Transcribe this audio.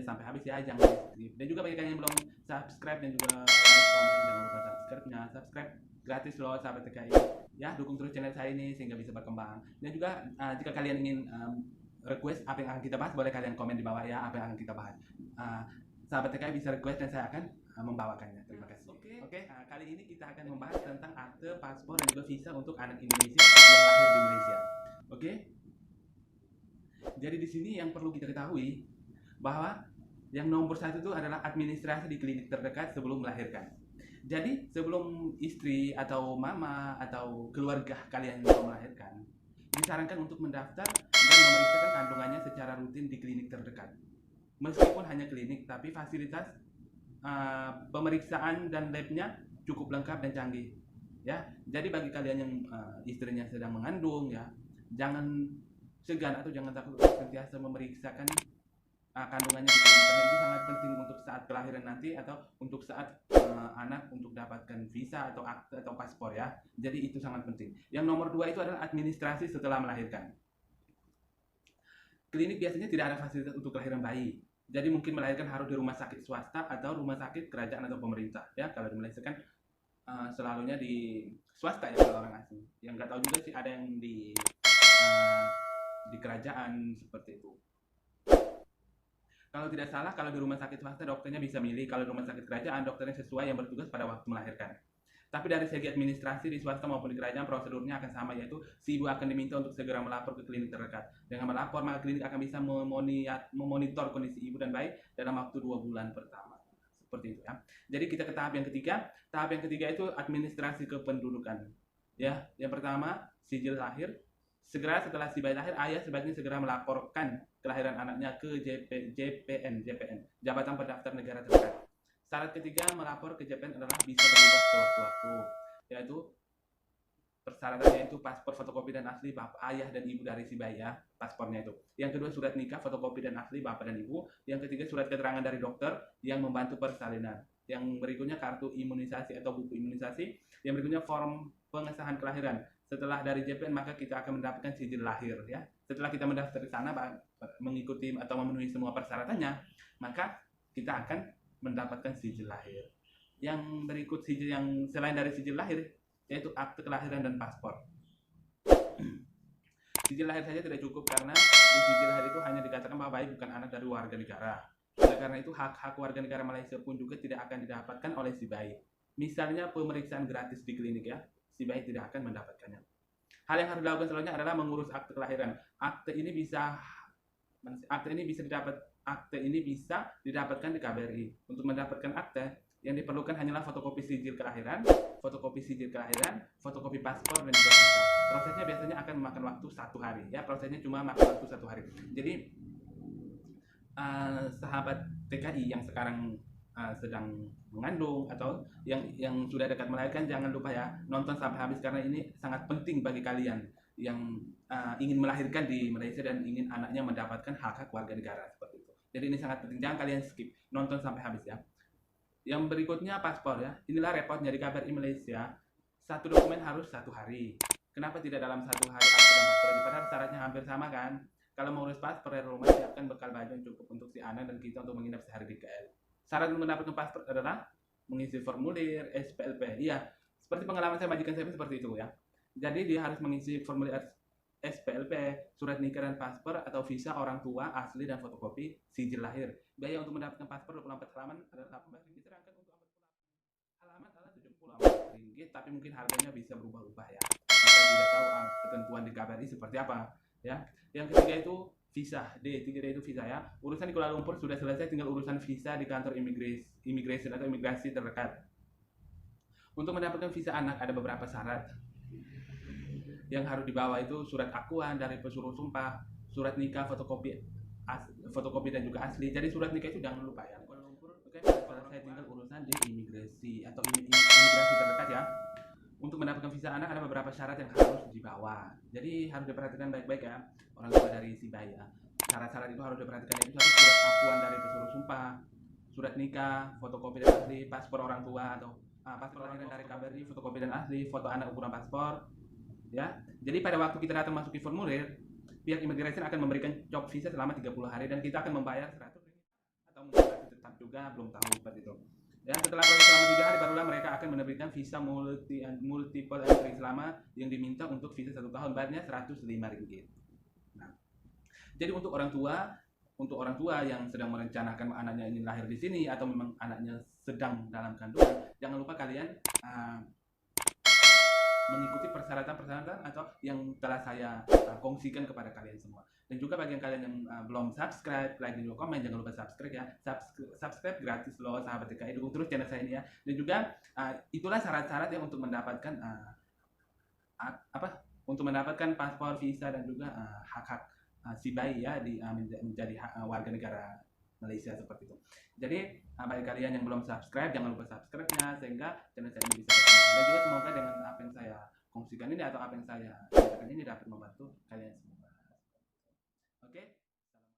videonya sampai habis ya, jangan di skip. Dan juga bagi kalian yang belum subscribe dan juga like, komen, jangan lupa subscribe-nya. Subscribe gratis loh sahabat TKI. Ya, dukung terus channel saya ini sehingga bisa berkembang. Dan juga jika kalian ingin request apa yang akan kita bahas, boleh kalian komen di bawah ya apa yang akan kita bahas. Sahabat TKI bisa request dan saya akan membawakannya. Terima kasih. Oke, kali ini kita akan membahas tentang akte, paspor, dan juga visa untuk anak Indonesia yang lahir di Malaysia. Oke. Jadi di sini yang perlu kita ketahui bahwa yang nomor satu itu adalah administrasi di klinik terdekat sebelum melahirkan. Jadi sebelum istri atau mama atau keluarga kalian yang melahirkan, disarankan untuk mendaftar dan memeriksakan kandungannya secara rutin di klinik terdekat. Meskipun hanya klinik, tapi fasilitas pemeriksaan dan labnya cukup lengkap dan canggih. Ya, jadi bagi kalian yang istrinya sedang mengandung, ya, jangan segan atau jangan takut untuk sentiasa memeriksakan kandungannya di klinik, karena itu sangat penting untuk saat kelahiran nanti atau untuk saat anak untuk dapatkan visa atau akte atau paspor ya. Jadi itu sangat penting. Yang nomor 2 itu adalah administrasi setelah melahirkan. Klinik biasanya tidak ada fasilitas untuk kelahiran bayi. Jadi mungkin melahirkan harus di rumah sakit swasta atau rumah sakit kerajaan atau pemerintah ya. Kalau di Malaysia kan selalunya di swasta ya kalau orang asing. Yang nggak tahu juga sih ada yang di kerajaan seperti itu. Kalau tidak salah, kalau di rumah sakit swasta dokternya bisa milih, kalau di rumah sakit kerajaan dokternya sesuai yang bertugas pada waktu melahirkan. Tapi dari segi administrasi di swasta maupun di kerajaan prosedurnya akan sama, yaitu si ibu akan diminta untuk segera melapor ke klinik terdekat. Dengan melapor, maka klinik akan bisa memonitor kondisi ibu dan bayi dalam waktu 2 bulan pertama. Seperti itu ya. Jadi kita ke tahap yang ketiga. Tahap yang ketiga itu administrasi kependudukan. Ya, yang pertama sijil lahir. Segera setelah si bayi lahir, ayah sebaiknya segera melaporkan kelahiran anaknya ke JPN, Jabatan Pendaftar Negara Terdekat. Syarat ketiga melapor ke JPN adalah bisa berubah sewaktu-waktu, yaitu persyaratannya itu paspor fotokopi dan asli bapak, ayah dan ibu dari si bayi ya, paspornya itu. Yang kedua surat nikah fotokopi dan asli bapak dan ibu. Yang ketiga surat keterangan dari dokter yang membantu persalinan. Yang berikutnya kartu imunisasi atau buku imunisasi. Yang berikutnya form pengesahan kelahiran. Setelah dari JPN maka kita akan mendapatkan sijil lahir ya. Setelah kita mendaftar di sana mengikuti atau memenuhi semua persyaratannya, maka kita akan mendapatkan sijil lahir. Yang berikut sijil yang selain dari sijil lahir yaitu akte kelahiran dan paspor. Sijil lahir saja tidak cukup karena di sijil lahir itu hanya dikatakan bahwa bayi bukan anak dari warga negara. Oleh karena itu hak-hak warga negara Malaysia pun juga tidak akan didapatkan oleh si bayi. Misalnya pemeriksaan gratis di klinik ya, si bayi tidak akan mendapatkannya. Hal yang harus dilakukan selanjutnya adalah mengurus akte kelahiran. Akte ini bisa didapatkan di KBRI. Untuk mendapatkan akte yang diperlukan hanyalah fotokopi sijil kelahiran, fotokopi paspor dan juga visa. Prosesnya biasanya akan memakan waktu 1 hari ya. Prosesnya cuma makan waktu 1 hari. Jadi sahabat TKI yang sekarang sedang mengandung atau yang sudah dekat melahirkan, jangan lupa ya nonton sampai habis karena ini sangat penting bagi kalian yang ingin melahirkan di Malaysia dan ingin anaknya mendapatkan hak-hak warga negara seperti itu. Jadi ini sangat penting, jangan kalian skip, nonton sampai habis ya. Yang berikutnya paspor ya. Inilah repotnya di KBRI Malaysia. Satu dokumen harus 1 hari. Kenapa tidak dalam 1 hari akte dan paspor ini? Padahal syaratnya hampir sama kan. Kalau mau urus paspor dari rumah siapkan bekal baju yang cukup untuk si anak dan kita untuk menginap sehari di KL. Syarat untuk mendapatkan paspor adalah mengisi formulir SPLP. Iya, seperti pengalaman saya majikan saya seperti itu ya. Jadi dia harus mengisi formulir SPLP, surat nikah dan paspor atau visa orang tua asli dan fotokopi sijil lahir. Biaya untuk mendapatkan paspor 24 halaman adalah 18 ringgit, sedangkan untuk 40 halaman adalah 74 ringgit, tapi mungkin harganya bisa berubah-ubah ya. Kita tidak tahu ketentuan di KBRI seperti apa ya. Yang ketiga itu visa, D3D itu visa ya. Urusan di Kuala Lumpur sudah selesai, tinggal urusan visa di kantor imigrasi atau imigrasi terdekat. Untuk mendapatkan visa anak ada beberapa syarat. Yang harus dibawa itu surat akuan dari pesuruh sumpah, surat nikah fotokopi dan juga asli. Jadi surat nikah itu jangan lupa ya. Kuala Lumpur, oke. Selesai, tinggal urusan di imigrasi atau imigrasi terdekat ya. Untuk mendapatkan visa anak ada beberapa syarat yang harus dibawa. Jadi harus diperhatikan baik-baik ya orang tua dari si bayi ya. Syarat-syarat itu harus diperhatikan, itu satu surat akuan dari pesuruh sumpah, surat nikah, fotokopi dan asli, paspor orang tua atau paspor kelahiran dari KBRI, fotokopi dan asli, foto anak ukuran paspor. Ya, jadi pada waktu kita datang masuki formulir, pihak imigrasi akan memberikan job visa selama 30 hari dan kita akan membayar 100 ringgit atau juga belum tahu seperti itu. Dan setelah proses selama 7 hari barulah mereka akan menerbitkan visa multiple entry selama yang diminta untuk visa 1 tahun bayarnya Rp105. Nah, jadi untuk orang tua yang sedang merencanakan anaknya ini lahir di sini atau memang anaknya sedang dalam kandungan, jangan lupa kalian mengikuti persyaratan-persyaratan atau yang telah saya kongsikan kepada kalian semua. Dan juga bagi kalian yang belum subscribe, like dan juga komen, jangan lupa subscribe ya. Subscribe gratis loh sahabat DKI, dukung terus channel saya ini ya. Dan juga itulah syarat-syarat yang untuk mendapatkan untuk mendapatkan paspor, visa dan juga hak-hak si bayi ya menjadi warga negara Malaysia seperti itu. Jadi bagi kalian yang belum subscribe, jangan lupa subscribe-nya sehingga channel saya ini bisa berkembang. Dan juga semoga dengan apa yang saya kongsikan ini atau apa yang saya ceritakan ini dapat membantu